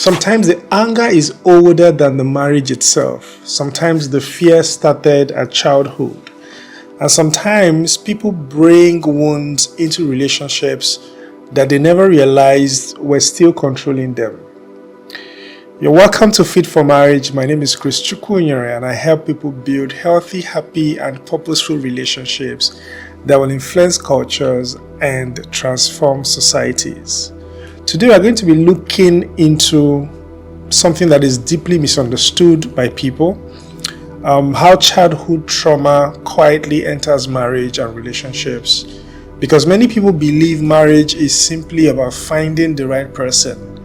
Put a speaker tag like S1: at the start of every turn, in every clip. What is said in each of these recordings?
S1: Sometimes the anger is older than the marriage itself. Sometimes the fear started at childhood. And sometimes people bring wounds into relationships that they never realized were still controlling them. You're welcome to Fit for Marriage. My name is Chukwunyere, and I help people build healthy, happy, and purposeful relationships that will influence cultures and transform societies. Today we are going to be looking into something that is deeply misunderstood by people, how childhood trauma quietly enters marriage and relationships. Because many people believe marriage is simply about finding the right person.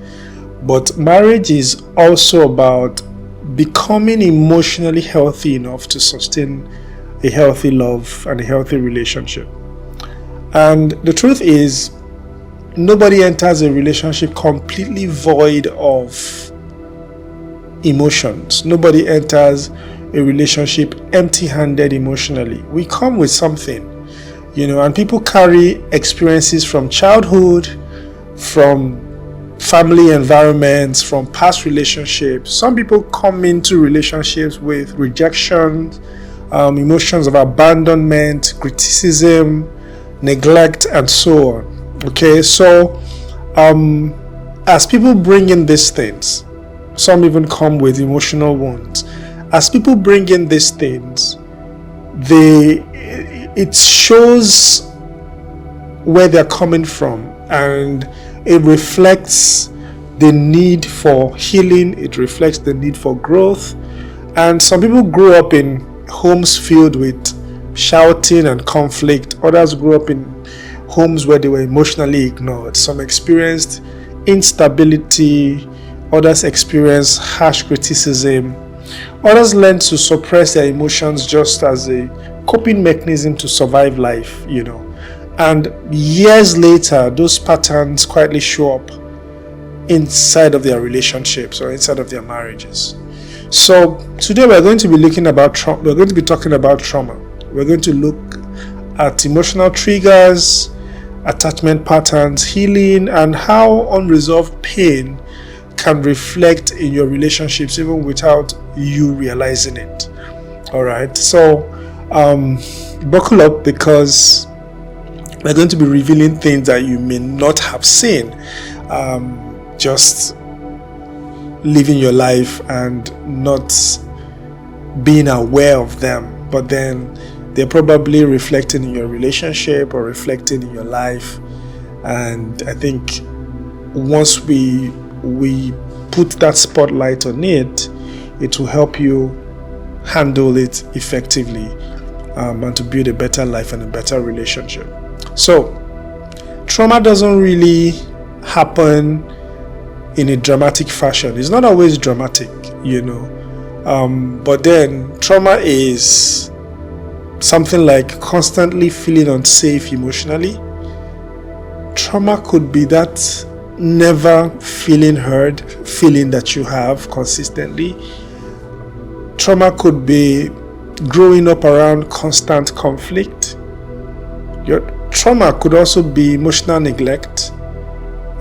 S1: But marriage is also about becoming emotionally healthy enough to sustain a healthy love and a healthy relationship. And the truth is, nobody enters a relationship completely void of emotions. Nobody enters a relationship empty-handed emotionally. We come with something, and people carry experiences from childhood, from family environments, from past relationships. Some people come into relationships with rejection, emotions of abandonment, criticism, neglect, and so on. Okay, so as people bring in these things, some even come with emotional wounds. As people bring in these things, it shows where they're coming from, and it reflects the need for healing. It reflects the need for growth. And some people grew up in homes filled with shouting and conflict. Others grew up in homes where they were emotionally ignored. Some experienced instability. Others experienced harsh criticism. Others learned to suppress their emotions just as a coping mechanism to survive life, And years later, those patterns quietly show up inside of their relationships or inside of their marriages. So today we're going to be talking about trauma. We're going to look at emotional triggers, attachment patterns, healing, and how unresolved pain can reflect in your relationships even without you realizing it. All right, so buckle up, because we're going to be revealing things that you may not have seen, just living your life and not being aware of them, but then they're probably reflecting in your relationship or reflecting in your life. And I think once we put that spotlight on it, it will help you handle it effectively, and to build a better life and a better relationship. So, trauma doesn't really happen in a dramatic fashion. It's not always dramatic, but then trauma is something like constantly feeling unsafe emotionally. Trauma could be that never feeling heard feeling that you have consistently. Trauma could be growing up around constant conflict. Your trauma could also be emotional neglect,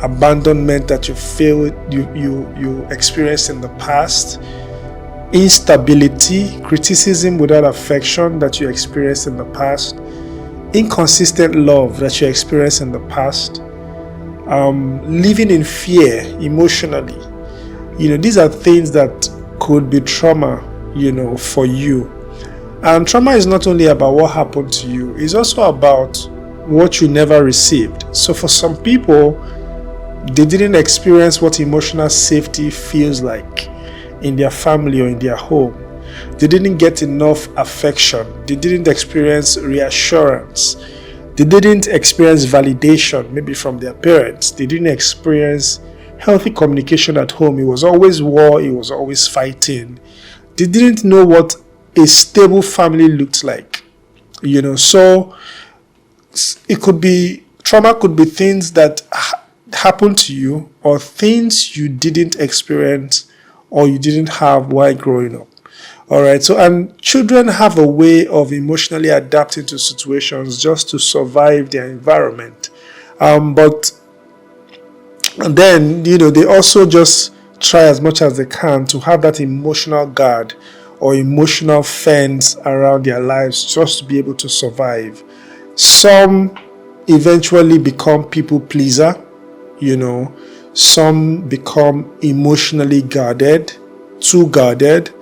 S1: abandonment that you experienced in the past, instability, criticism without affection that you experienced in the past, inconsistent love that you experienced in the past, living in fear emotionally. These are things that could be trauma, for you. And trauma is not only about what happened to you, it's also about what you never received. So for some people, they didn't experience what emotional safety feels like in their family or in their home. They didn't get enough affection. They didn't experience reassurance. They didn't experience validation, maybe from their parents. They didn't experience healthy communication at home. It was always war. It was always fighting. They didn't know what a stable family looked like. So it could be, trauma could be things that happened to you, or things you didn't experience or you didn't have while growing up. All right. So, and children have a way of emotionally adapting to situations just to survive their environment. But then, they also just try as much as they can to have that emotional guard or emotional fence around their lives just to be able to survive. Some eventually become people pleaser, some become emotionally guarded, too guarded.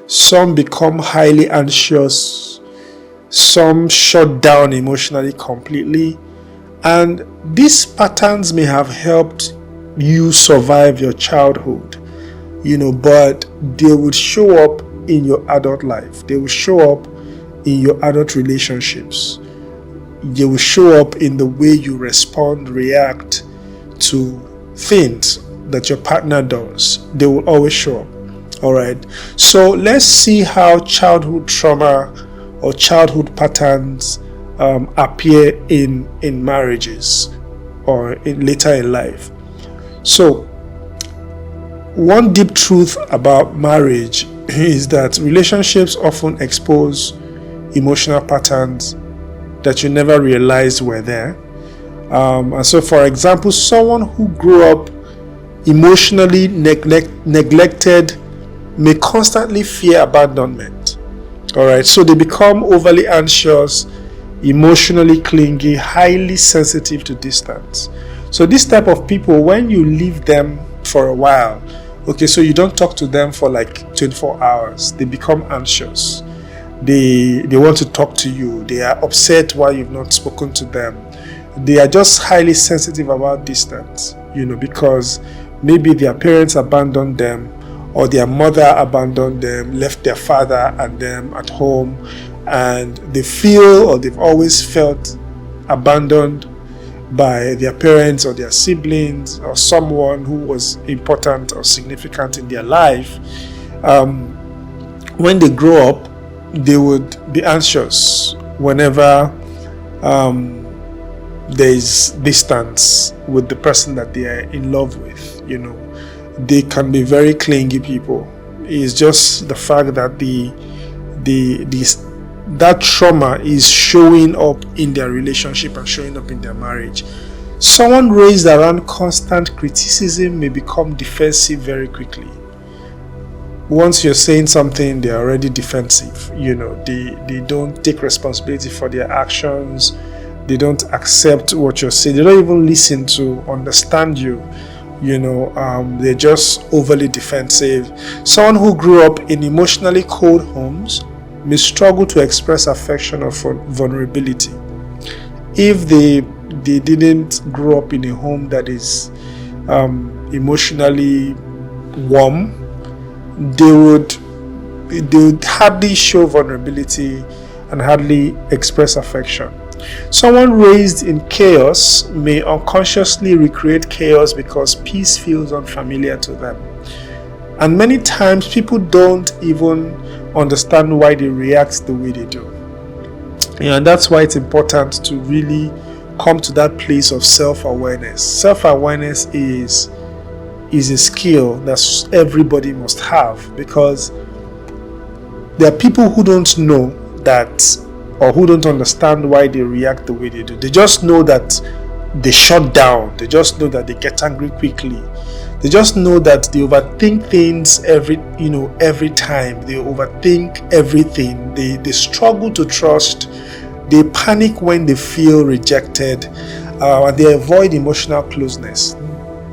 S1: Some become highly anxious. Some shut down emotionally completely. And these patterns may have helped you survive your childhood, but they would show up in your adult life. They will show up in your adult relationships. They will show up in the way you respond, react to things that your partner does. They will always show up. All right. So let's see how childhood trauma or childhood patterns appear in marriages or later in life. So one deep truth about marriage is that relationships often expose emotional patterns that you never realized were there. And so, for example, someone who grew up emotionally neglected may constantly fear abandonment. All right, so they become overly anxious, emotionally clingy, highly sensitive to distance. So this type of people, when you leave them for a while, okay, so you don't talk to them for like 24 hours, they become anxious. They want to talk to you. They are upset why you've not spoken to them. They are just highly sensitive about distance, because maybe their parents abandoned them, or their mother abandoned them, left their father and them at home, and they feel, or they've always felt, abandoned by their parents or their siblings or someone who was important or significant in their life. When they grow up, they would be anxious whenever there is distance with the person that they are in love with. They can be very clingy people. It's just the fact that that trauma is showing up in their relationship and showing up in their marriage. Someone raised around constant criticism may become defensive very quickly. Once you're saying something, they're already defensive. They don't take responsibility for their actions. They don't accept what you're saying. They don't even listen to understand you. They're just overly defensive. Someone who grew up in emotionally cold homes may struggle to express affection or vulnerability. If they didn't grow up in a home that is emotionally warm, they would hardly show vulnerability and hardly express affection. Someone raised in chaos may unconsciously recreate chaos because peace feels unfamiliar to them. And many times people don't even understand why they react the way they do. And that's why it's important to really come to that place of self-awareness. Self-awareness is a skill that everybody must have, because there are people who don't know that, or who don't understand why they react the way they do. They just know that they shut down. They just know that they get angry quickly. They just know that they overthink things every time. They overthink everything. They struggle to trust. They panic when they feel rejected. And they avoid emotional closeness.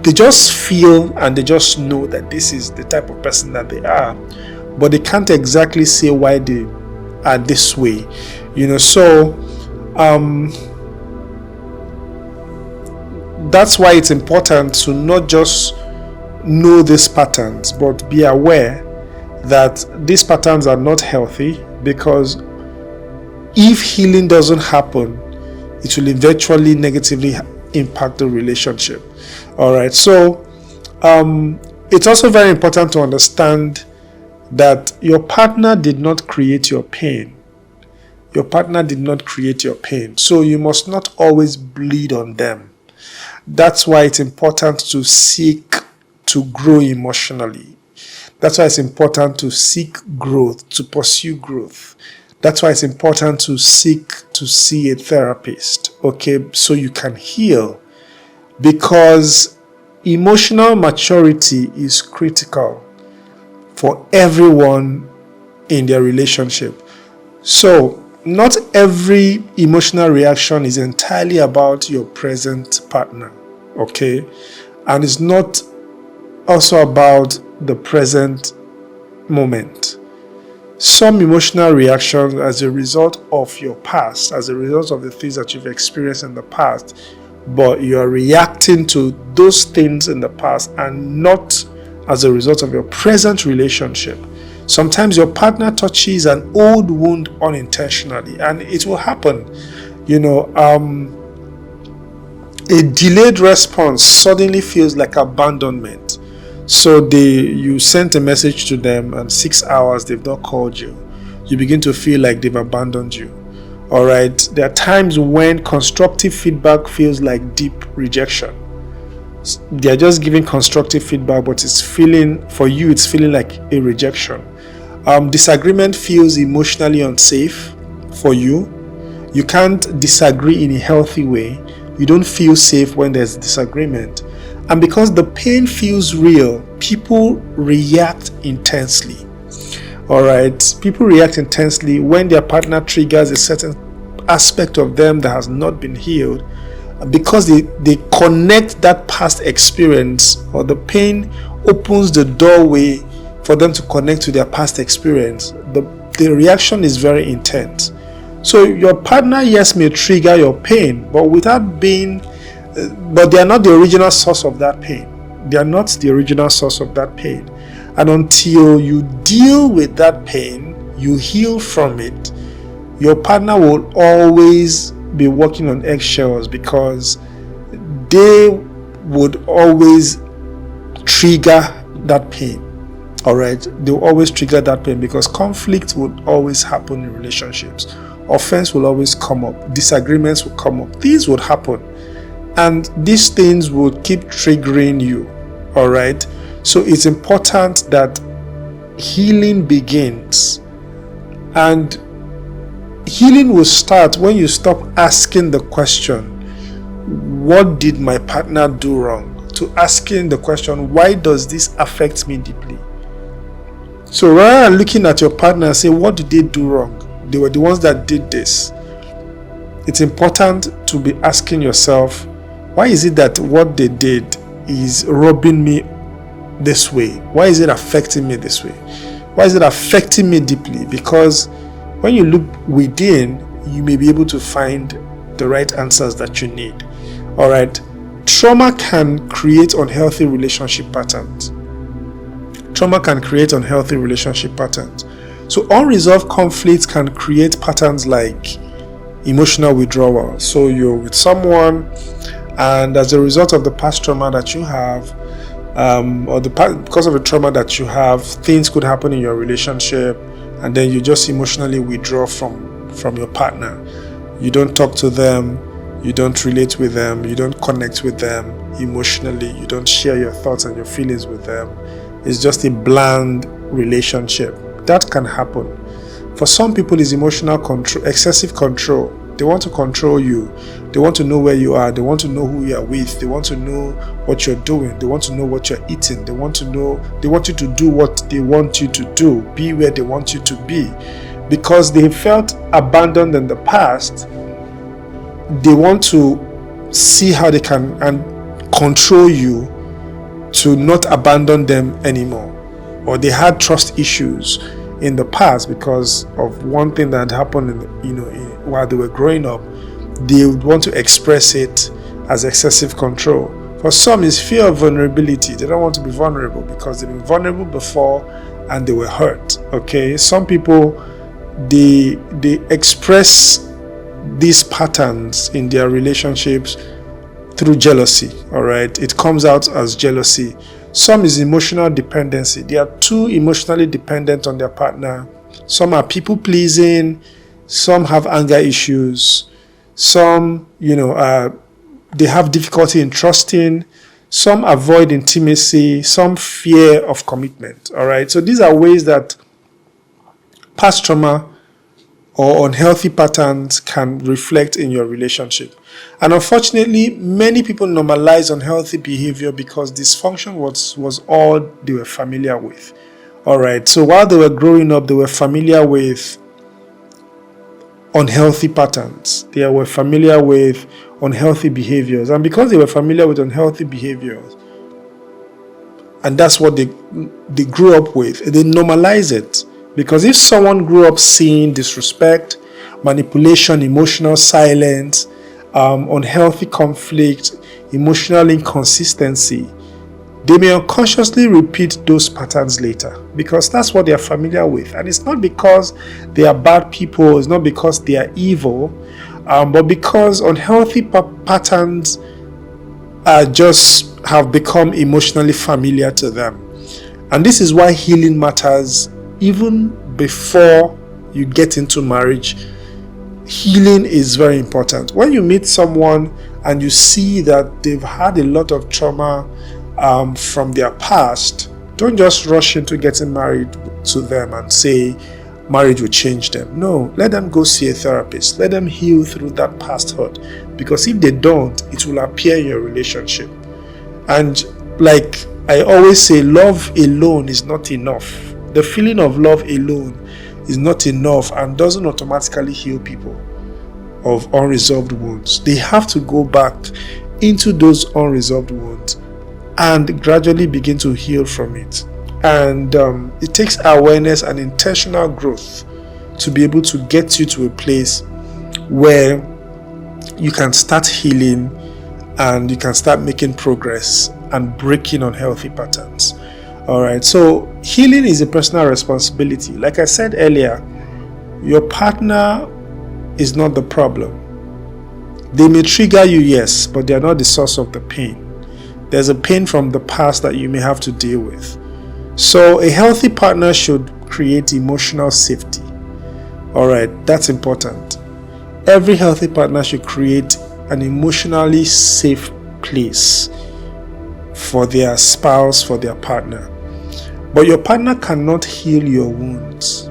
S1: They just feel and they just know that this is the type of person that they are. But they can't exactly say why they are this way. So that's why it's important to not just know these patterns, but be aware that these patterns are not healthy, because if healing doesn't happen, it will eventually negatively impact the relationship. All right. So it's also very important to understand that your partner did not create your pain. Your partner did not create your pain. So you must not always bleed on them. That's why it's important to seek to grow emotionally. That's why it's important to seek growth, to pursue growth. That's why it's important to seek to see a therapist, okay, so you can heal. Because emotional maturity is critical for everyone in their relationship. So, not every emotional reaction is entirely about your present partner, okay? And it's not also about the present moment. Some emotional reactions as a result of your past, as a result of the things that you've experienced in the past, but you are reacting to those things in the past and not as a result of your present relationship. Sometimes your partner touches an old wound unintentionally, and it will happen. A delayed response suddenly feels like abandonment. So you sent a message to them, and 6 hours they've not called you. You begin to feel like they've abandoned you. All right. There are times when constructive feedback feels like deep rejection. They are just giving constructive feedback, but it's feeling like a rejection. Disagreement feels emotionally unsafe for you. You can't disagree in a healthy way. You don't feel safe when there's disagreement. And because the pain feels real, people react intensely. All right. People react intensely when their partner triggers a certain aspect of them that has not been healed, because they connect that past experience, or the pain opens the doorway for them to connect to their past experience. The reaction is very intense. So your partner, yes, may trigger your pain, but they are not the original source of that pain. They are not the original source of that pain. And until you deal with that pain, you heal from it, your partner will always be walking on eggshells, because they would always trigger that pain. All right, they will always trigger that pain, because conflict would always happen in relationships. Offense will always come up. Disagreements will come up. These would happen, and these things will keep triggering you. All right, so it's important that healing begins, and healing will start when you stop asking the question, what did my partner do wrong, to asking the question, why does this affect me deeply? So rather than looking at your partner and say, what did they do wrong? They were the ones that did this. It's important to be asking yourself, why is it that what they did is robbing me this way? Why is it affecting me this way? Why is it affecting me deeply? Because when you look within, you may be able to find the right answers that you need. All right. Trauma can create unhealthy relationship patterns. Trauma can create unhealthy relationship patterns. So unresolved conflicts can create patterns like emotional withdrawal. So you're with someone, and as a result of the past trauma that you have, because of the trauma that you have, things could happen in your relationship, and then you just emotionally withdraw from your partner. You don't talk to them, you don't relate with them, you don't connect with them emotionally, you don't share your thoughts and your feelings with them. It's just a bland relationship. That can happen. For some people, it's emotional control, excessive control. They want to control you. They want to know where you are. They want to know who you are with. They want to know what you're doing. They want to know what you're eating. They want you to do what they want you to do, be where they want you to be. Because they felt abandoned in the past, they want to see how they can control you to not abandon them anymore. Or they had trust issues in the past because of one thing that happened while they were growing up. They would want to express it as excessive control. For some, it's fear of vulnerability. They don't want to be vulnerable because they've been vulnerable before and they were hurt. Okay, some people they express these patterns in their relationships through jealousy. All right, it comes out as jealousy. Some is emotional dependency. They are too emotionally dependent on their partner. Some are people pleasing. Some have anger issues. Some, they have difficulty in trusting. Some avoid intimacy. Some fear of commitment. All right. So these are ways that past trauma or unhealthy patterns can reflect in your relationship. And unfortunately, many people normalize unhealthy behavior because dysfunction was all they were familiar with. All right. So while they were growing up, they were familiar with unhealthy patterns. They were familiar with unhealthy behaviors. And because they were familiar with unhealthy behaviors, and that's what they grew up with, they normalize it. Because if someone grew up seeing disrespect, manipulation, emotional silence, unhealthy conflict, emotional inconsistency, they may unconsciously repeat those patterns later because that's what they are familiar with. And it's not because they are bad people, it's not because they are evil, but because unhealthy patterns have become emotionally familiar to them. And this is why healing matters even before you get into marriage. Healing is very important. When you meet someone and you see that they've had a lot of trauma from their past, don't just rush into getting married to them and say marriage will change them. No, let them go see a therapist. Let them heal through that past hurt. Because if they don't, it will appear in your relationship. And like I always say, love alone is not enough. The feeling of love alone is not enough and doesn't automatically heal people of unresolved wounds. They have to go back into those unresolved wounds and gradually begin to heal from it. And it takes awareness and intentional growth to be able to get you to a place where you can start healing and you can start making progress and breaking unhealthy patterns. All right, so healing is a personal responsibility. Like I said earlier, your partner is not the problem. They may trigger you, yes, but they are not the source of the pain. There's a pain from the past that you may have to deal with. So a healthy partner should create emotional safety. All right, that's important. Every healthy partner should create an emotionally safe place for their spouse, for their partner. But your partner cannot heal your wounds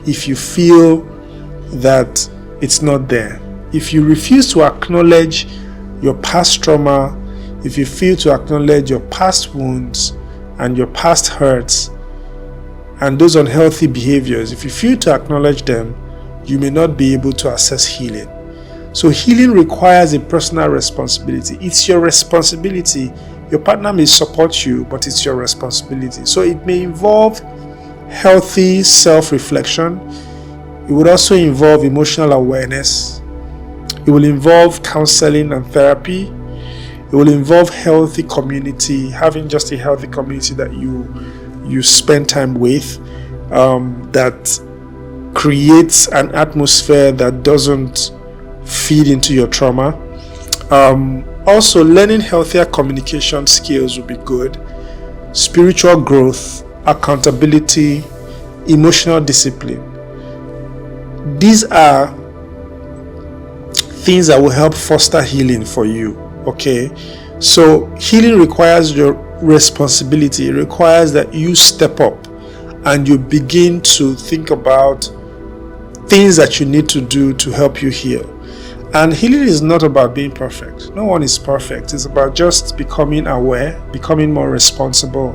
S1: if you feel that it's not there. If you refuse to acknowledge your past trauma, if you fail to acknowledge your past wounds and your past hurts and those unhealthy behaviors, if you fail to acknowledge them, you may not be able to access healing. So healing requires a personal responsibility. It's your responsibility. Your partner may support you, but it's your responsibility. So it may involve healthy self-reflection. It would also involve emotional awareness. It will involve counseling and therapy. It will involve healthy community, having just a healthy community that you spend time with, that creates an atmosphere that doesn't feed into your trauma. Also, learning healthier communication skills will be good. Spiritual growth, accountability, emotional discipline. These are things that will help foster healing for you. Okay, so healing requires your responsibility. It requires that you step up and you begin to think about things that you need to do to help you heal. And healing is not about being perfect. No one is perfect. It's about just becoming aware, becoming more responsible,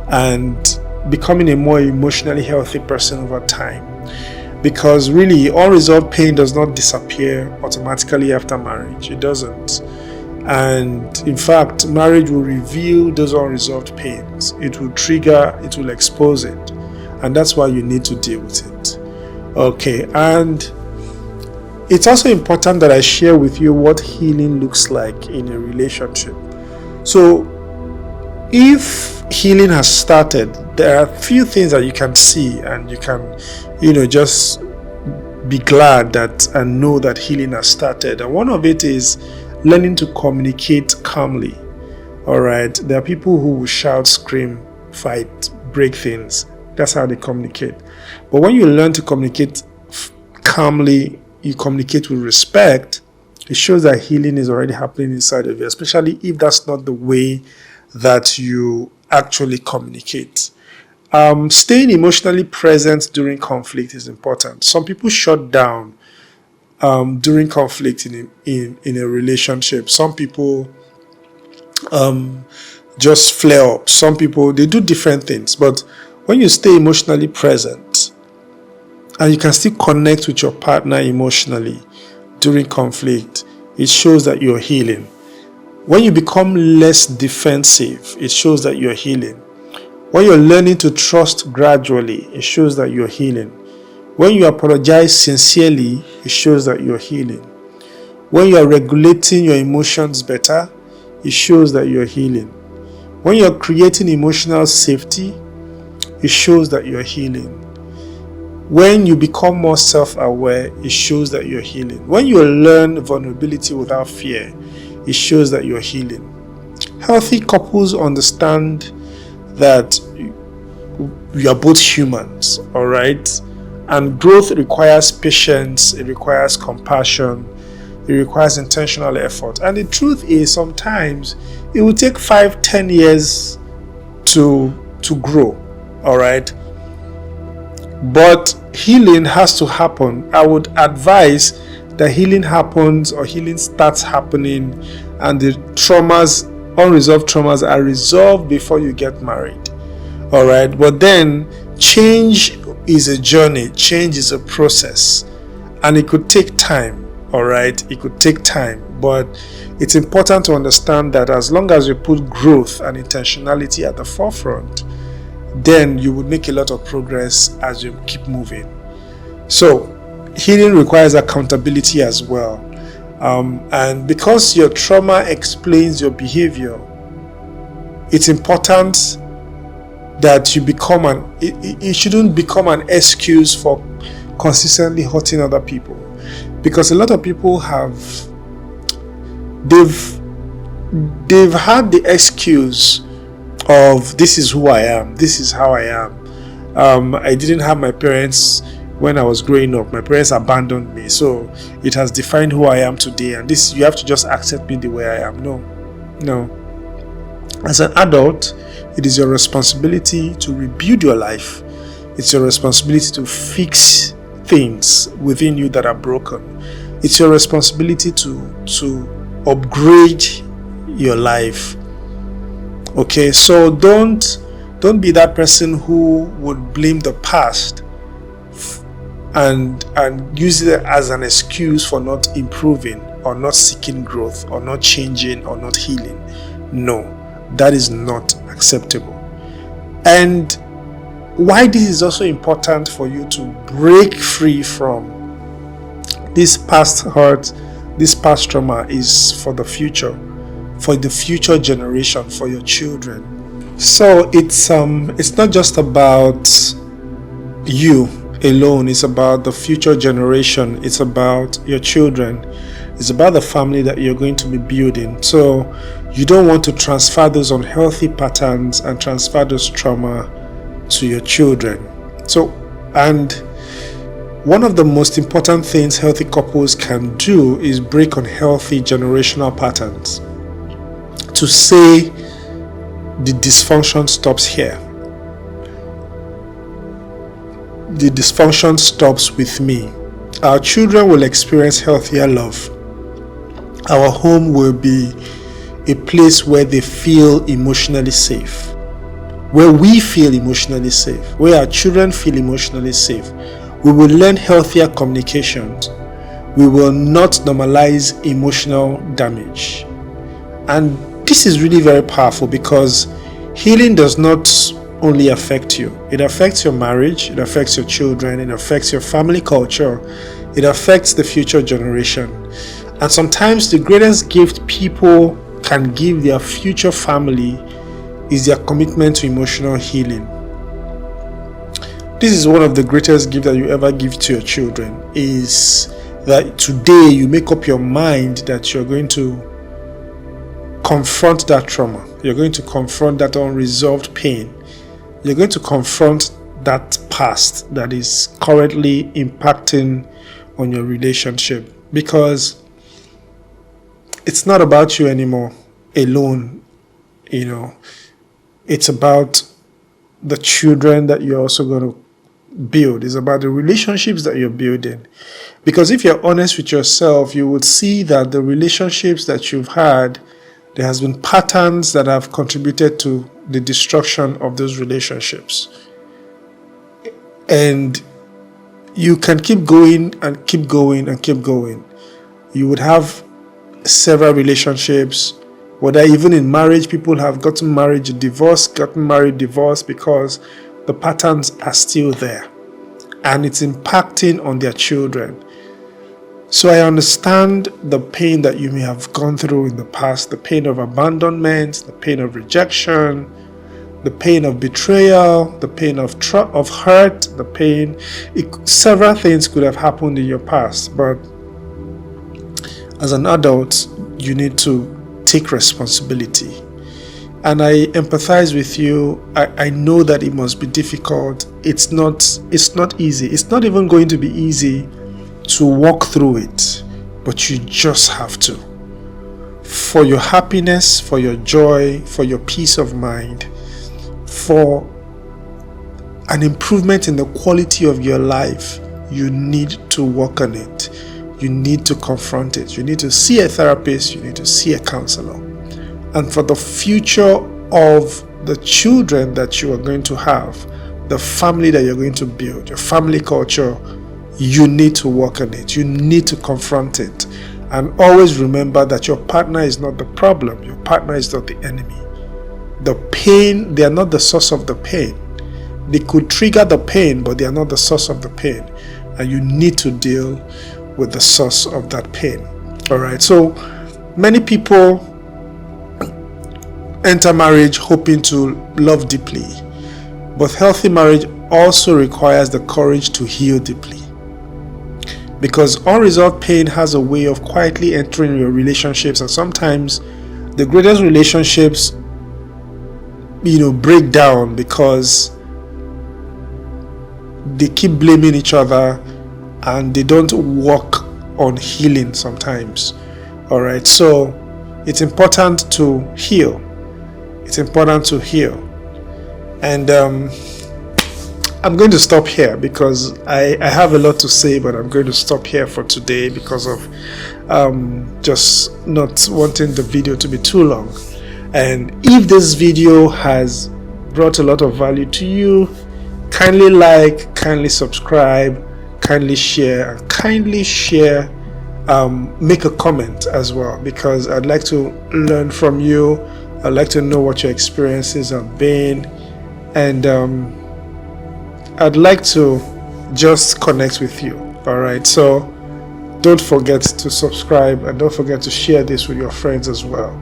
S1: and becoming a more emotionally healthy person over time. Because really, unresolved pain does not disappear automatically after marriage. It doesn't. And in fact, marriage will reveal those unresolved pains. It will trigger, it will expose it. And that's why you need to deal with it. Okay, and it's also important that I share with you what healing looks like in a relationship. So, if healing has started, there are a few things that you can see and you can, just be glad that and know that healing has started. And one of it is learning to communicate calmly. All right, there are people who will shout, scream, fight, break things. That's how they communicate. But when you learn to communicate calmly, you communicate with respect, it shows that healing is already happening inside of you, especially if that's not the way that you actually communicate. Staying emotionally present during conflict is important. Some people shut down during conflict in a relationship. Some people just flare up. Some people, they do different things. But when you stay emotionally present and you can still connect with your partner emotionally during conflict, it shows that you're healing. When you become less defensive, it shows that you're healing. When you're learning to trust gradually, it shows that you're healing. When you apologize sincerely, it shows that you're healing. When you are regulating your emotions better, it shows that you're healing. When you're creating emotional safety, it shows that you're healing. When you become more self-aware, it shows that you're healing. When you learn vulnerability without fear, it shows that you're healing. Healthy couples understand that we are both humans, all right? And growth requires patience, it requires compassion, it requires intentional effort. And the truth is, sometimes it will take 5-10 years to grow, all right? But healing has to happen. I would advise that healing happens, or healing starts happening, and the traumas, unresolved traumas, are resolved before you get married. All right. But then change is a journey. Change is a process, and it could take time. All right. It could take time, but it's important to understand that as long as you put growth and intentionality at the forefront, then you would make a lot of progress as you keep moving. So healing requires accountability as well. And because your trauma explains your behavior, it's important that you become it shouldn't become an excuse for consistently hurting other people. Because a lot of people they've had the excuse of, this is who I am, this is how I am. I didn't have my parents when I was growing up. My parents abandoned me, so it has defined who I am today, and this, you have to just accept me the way I am. No. As an adult, it is your responsibility to rebuild your life. It's your responsibility to fix things within you that are broken. It's your responsibility to upgrade your life. Okay, so don't be that person who would blame the past and use it as an excuse for not improving, or not seeking growth, or not changing, or not healing. No, that is not acceptable. And why this is also important for you to break free from this past hurt, this past trauma, is for the future generation, for your children. So it's not just about you alone, it's about the future generation, it's about your children, it's about the family that you're going to be building. So you don't want to transfer those unhealthy patterns and transfer those trauma to your children. So, and one of the most important things healthy couples can do is break unhealthy generational patterns, to say the dysfunction stops here. The dysfunction stops with me. Our children will experience healthier love. Our home will be a place where they feel emotionally safe, where we feel emotionally safe, where our children feel emotionally safe. We will learn healthier communications. We will not normalize emotional damage. And this is really very powerful, because healing does not only affect you. It affects your marriage, it affects your children, it affects your family culture, it affects the future generation. And sometimes the greatest gift people can give their future family is their commitment to emotional healing. This is one of the greatest gifts that you ever give to your children, is that today you make up your mind that you're going to confront that trauma. You're going to confront that unresolved pain. You're going to confront that past that is currently impacting on your relationship, because it's not about you anymore alone. It's about the children that you're also going to build. It's about the relationships that you're building. Because if you're honest with yourself, you would see that the relationships that you've had, there has been patterns that have contributed to the destruction of those relationships. And you can keep going and keep going and keep going. You would have several relationships, whether even in marriage, people have gotten married, divorced, because the patterns are still there. And it's impacting on their children. So I understand the pain that you may have gone through in the past, the pain of abandonment, the pain of rejection, the pain of betrayal, the pain of hurt, the pain. Several things could have happened in your past, but as an adult, you need to take responsibility. And I empathize with you. I know that it must be difficult. It's not easy. It's not even going to be easy to walk through it, but you just have to. For your happiness, for your joy, for your peace of mind, for an improvement in the quality of your life, you need to work on it. You need to confront it. You need to see a therapist. You need to see a counselor. And for the future of the children that you are going to have, the family that you're going to build, your family culture, you need to work on it. You need to confront it. And always remember that your partner is not the problem. Your partner is not the enemy. The pain, they are not the source of the pain. They could trigger the pain, but they are not the source of the pain. And you need to deal with the source of that pain. All right. So many people enter marriage hoping to love deeply. But healthy marriage also requires the courage to heal deeply. Because unresolved pain has a way of quietly entering your relationships, and sometimes the greatest relationships, break down because they keep blaming each other and they don't work on healing sometimes. All right, so it's important to heal. It's important to heal. And I'm going to stop here because I have a lot to say, but I'm going to stop here for today because of just not wanting the video to be too long. And if this video has brought a lot of value to you, kindly like, kindly subscribe, kindly share, and kindly share, make a comment as well, because I'd like to learn from you. I'd like to know what your experiences have been, and I'd like to just connect with you. All right, so don't forget to subscribe and don't forget to share this with your friends as well.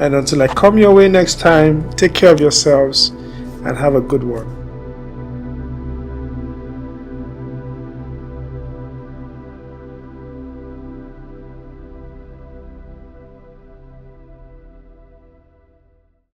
S1: And until I come your way next time, take care of yourselves and have a good one.